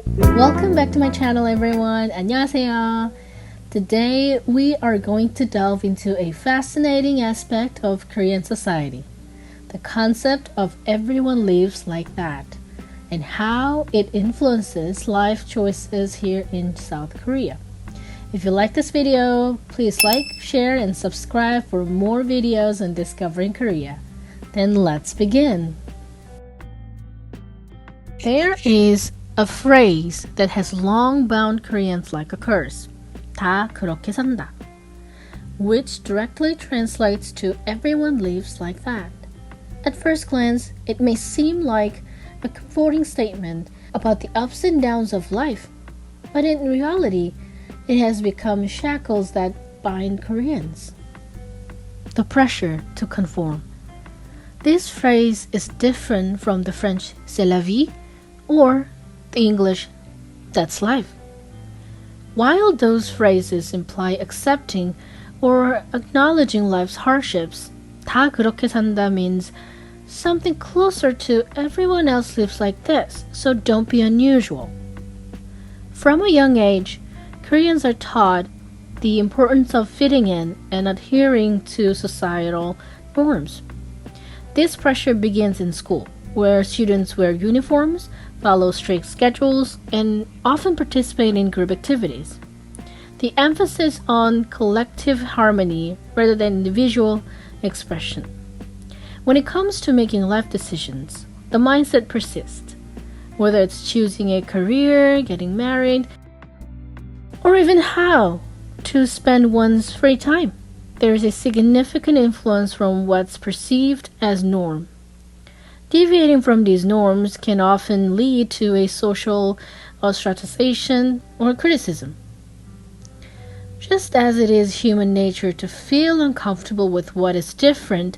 Welcome back to my channel, everyone. 안녕하세요. Today we are going to delve into a fascinating aspect of Korean society, the concept of everyone lives like that, and how it influences life choices here in South Korea. If you like this video, please like, share, and subscribe for more videos on discovering Korea. Then let's begin. There is a phrase that has long bound Koreans like a curse. 다 그렇게 산다, which directly translates to everyone lives like that. At first glance, it may seem like a comforting statement about the ups and downs of life, but in reality, it has become shackles that bind Koreans. The pressure to conform. This phrase is different from the French c'est la vie or the English that's life. While those phrases imply accepting or acknowledging life's hardships, 다 그렇게 산다 means something closer to everyone else lives like this, so don't be unusual. From a young age, Koreans are taught the importance of fitting in and adhering to societal norms. This pressure begins in school, where students wear uniforms, follow strict schedules, and often participate in group activities. The emphasis on collective harmony rather than individual expression. When it comes to making life decisions, the mindset persists. Whether it's choosing a career, getting married, or even how to spend one's free time, there is a significant influence from what's perceived as norm. Deviating from these norms can often lead to a social ostracization or criticism. Just as it is human nature to feel uncomfortable with what is different,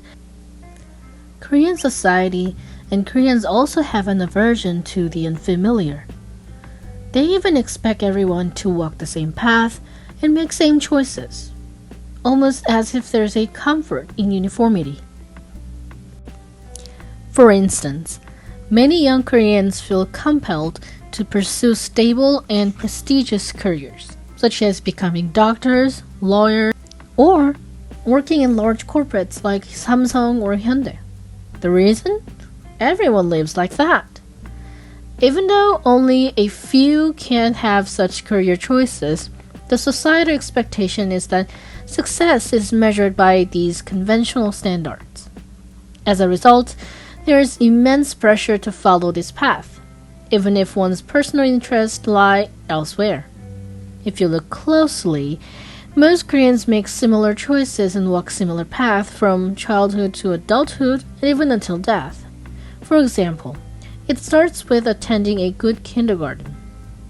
Korean society and Koreans also have an aversion to the unfamiliar. They even expect everyone to walk the same path and make same choices, almost as if there's a comfort in uniformity. For instance, many young Koreans feel compelled to pursue stable and prestigious careers, such as becoming doctors, lawyers, or working in large corporates like Samsung or Hyundai. The reason? Everyone lives like that. Even though only a few can have such career choices, the societal expectation is that success is measured by these conventional standards. As a result, there is immense pressure to follow this path, even if one's personal interests lie elsewhere. If you look closely, most Koreans make similar choices and walk similar paths from childhood to adulthood and even until death. For example, it starts with attending a good kindergarten,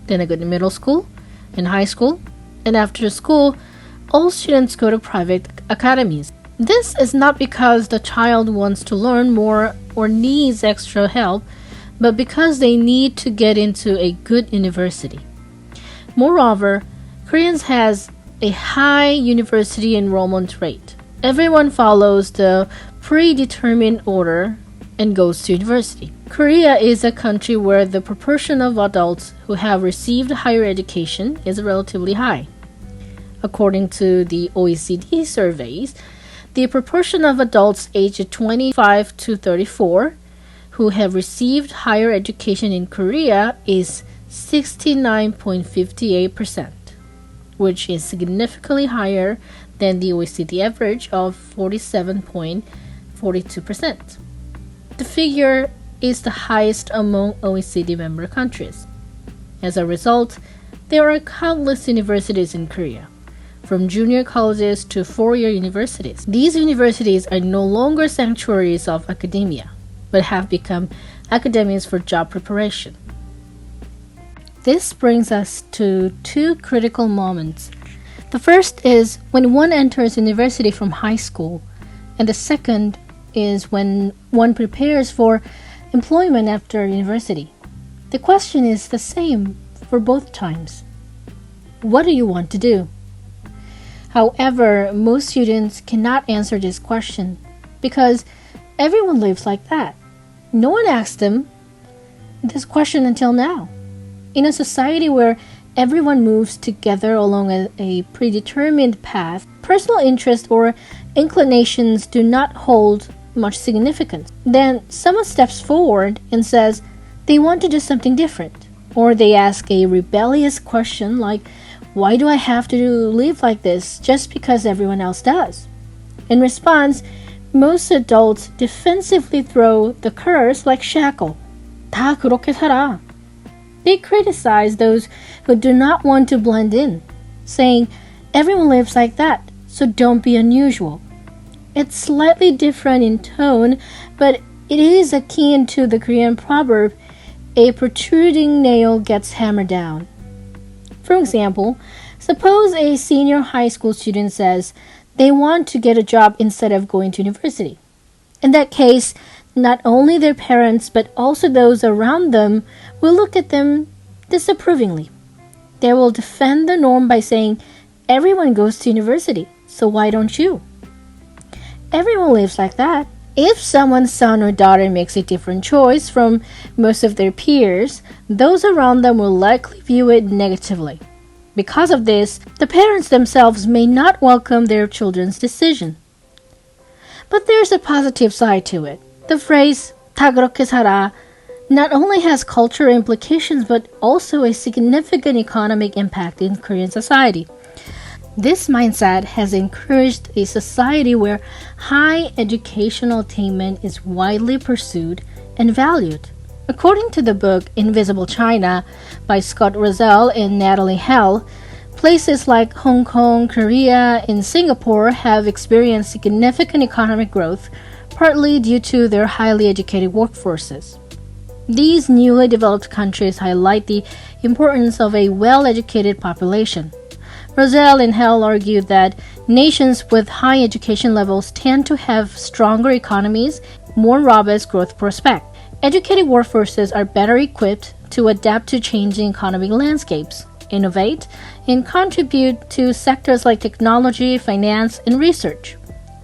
then a good middle school and high school, and after school, all students go to private academies. This is not because the child wants to learn more or needs extra help, but because they need to get into a good university. Moreover, Koreans has a high university enrollment rate. Everyone follows the predetermined order and goes to university. Korea is a country where the proportion of adults who have received higher education is relatively high. According to the OECD surveys, the proportion of adults aged 25 to 34 who have received higher education in Korea is 69.58%, which is significantly higher than the OECD average of 47.42%. The figure is the highest among OECD member countries. As a result, there are countless universities in Korea, from junior colleges to four-year universities. These universities are no longer sanctuaries of academia, but have become academies for job preparation. This brings us to two critical moments. The first is when one enters university from high school, and the second is when one prepares for employment after university. The question is the same for both times. What do you want to do? However, most students cannot answer this question because everyone lives like that. No one asked them this question until now. In a society where everyone moves together along a predetermined path, personal interest or inclinations do not hold much significance. Then someone steps forward and says they want to do something different, or they ask a rebellious question like, why do I have to live like this just because everyone else does? In response, most adults defensively throw the curse like shackle. 다 그렇게 살아. They criticize those who do not want to blend in, saying, everyone lives like that, so don't be unusual. It's slightly different in tone, but it is akin to the Korean proverb, a protruding nail gets hammered down. For example, suppose a senior high school student says they want to get a job instead of going to university. In that case, not only their parents but also those around them will look at them disapprovingly. They will defend the norm by saying, everyone goes to university, so why don't you? Everyone lives like that. If someone's son or daughter makes a different choice from most of their peers, those around them will likely view it negatively. Because of this, the parents themselves may not welcome their children's decision. But there's a positive side to it. The phrase 다 그렇게 살아 not only has cultural implications but also a significant economic impact in Korean society. This mindset has encouraged a society where high educational attainment is widely pursued and valued. According to the book Invisible China by Scott Rosell and Natalie Hell, places like Hong Kong, Korea, and Singapore have experienced significant economic growth, partly due to their highly educated workforces. These newly developed countries highlight the importance of a well-educated population. Rosell and Hell argued that nations with high education levels tend to have stronger economies, more robust growth prospects. Educated workforces are better equipped to adapt to changing economic landscapes, innovate, and contribute to sectors like technology, finance, and research.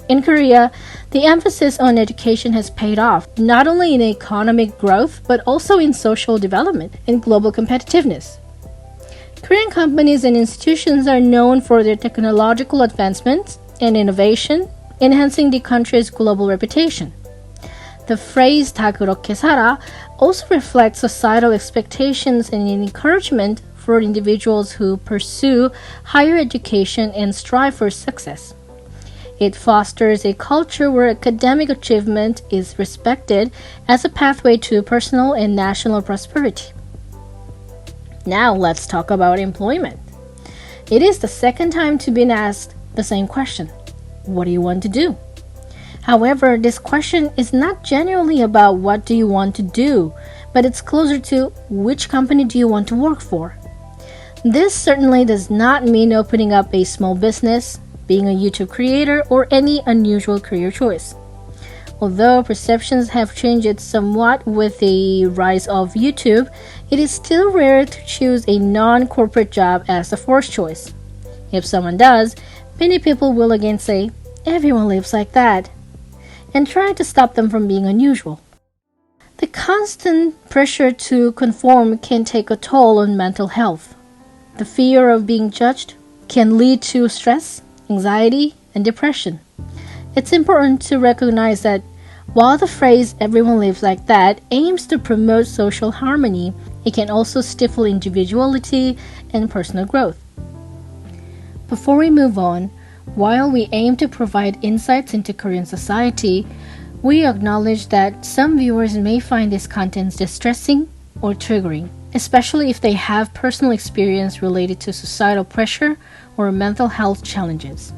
In Korea, the emphasis on education has paid off, not only in economic growth, but also in social development and global competitiveness. Korean companies and institutions are known for their technological advancements and innovation, enhancing the country's global reputation. The phrase 다 그렇게 살아 also reflects societal expectations and an encouragement for individuals who pursue higher education and strive for success. It fosters a culture where academic achievement is respected as a pathway to personal and national prosperity. Now let's talk about employment. It is the second time to be asked the same question. What do you want to do? However, this question is not genuinely about what do you want to do, but it's closer to which company do you want to work for. This certainly does not mean opening up a small business, being a YouTube creator, or any unusual career choice. Although perceptions have changed somewhat with the rise of YouTube, it is still rare to choose a non-corporate job as the first choice. If someone does, many people will again say, everyone lives like that, and try to stop them from being unusual. The constant pressure to conform can take a toll on mental health. The fear of being judged can lead to stress, anxiety, and depression. It's important to recognize that while the phrase everyone lives like that aims to promote social harmony, it can also stifle individuality and personal growth. Before we move on, while we aim to provide insights into Korean society, we acknowledge that some viewers may find these contents distressing or triggering, especially if they have personal experience related to societal pressure or mental health challenges.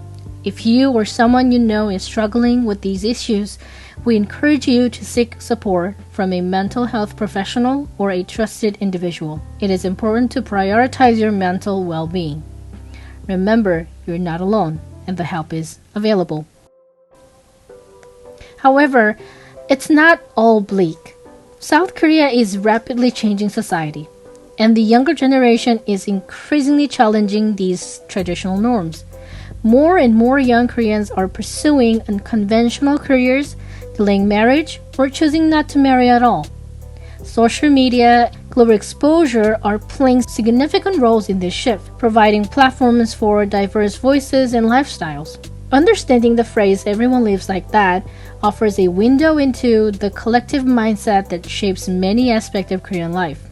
If you or someone you know is struggling with these issues, we encourage you to seek support from a mental health professional or a trusted individual. It is important to prioritize your mental well-being. Remember, you're not alone, and the help is available. However, it's not all bleak. South Korea is rapidly changing society, and the younger generation is increasingly challenging these traditional norms. More and more young Koreans are pursuing unconventional careers, delaying marriage, or choosing not to marry at all. Social media, global exposure are playing significant roles in this shift, providing platforms for diverse voices and lifestyles. Understanding the phrase "everyone lives like that" offers a window into the collective mindset that shapes many aspects of Korean life.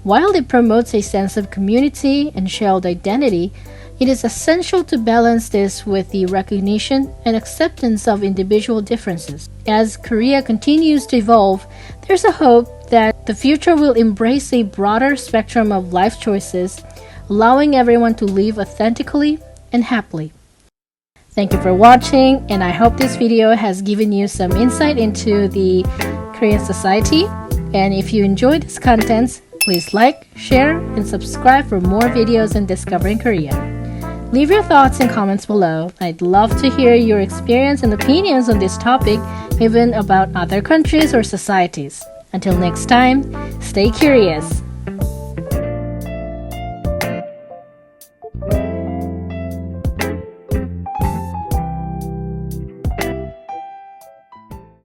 While it promotes a sense of community and shared identity, it is essential to balance this with the recognition and acceptance of individual differences. As Korea continues to evolve, there's a hope that the future will embrace a broader spectrum of life choices, allowing everyone to live authentically and happily. Thank you for watching, and I hope this video has given you some insight into the Korean society. And if you enjoyed this content, please like, share, and subscribe for more videos on Discovering Korea. Leave your thoughts and comments below. I'd love to hear your experience and opinions on this topic, even about other countries or societies. Until next time, stay curious.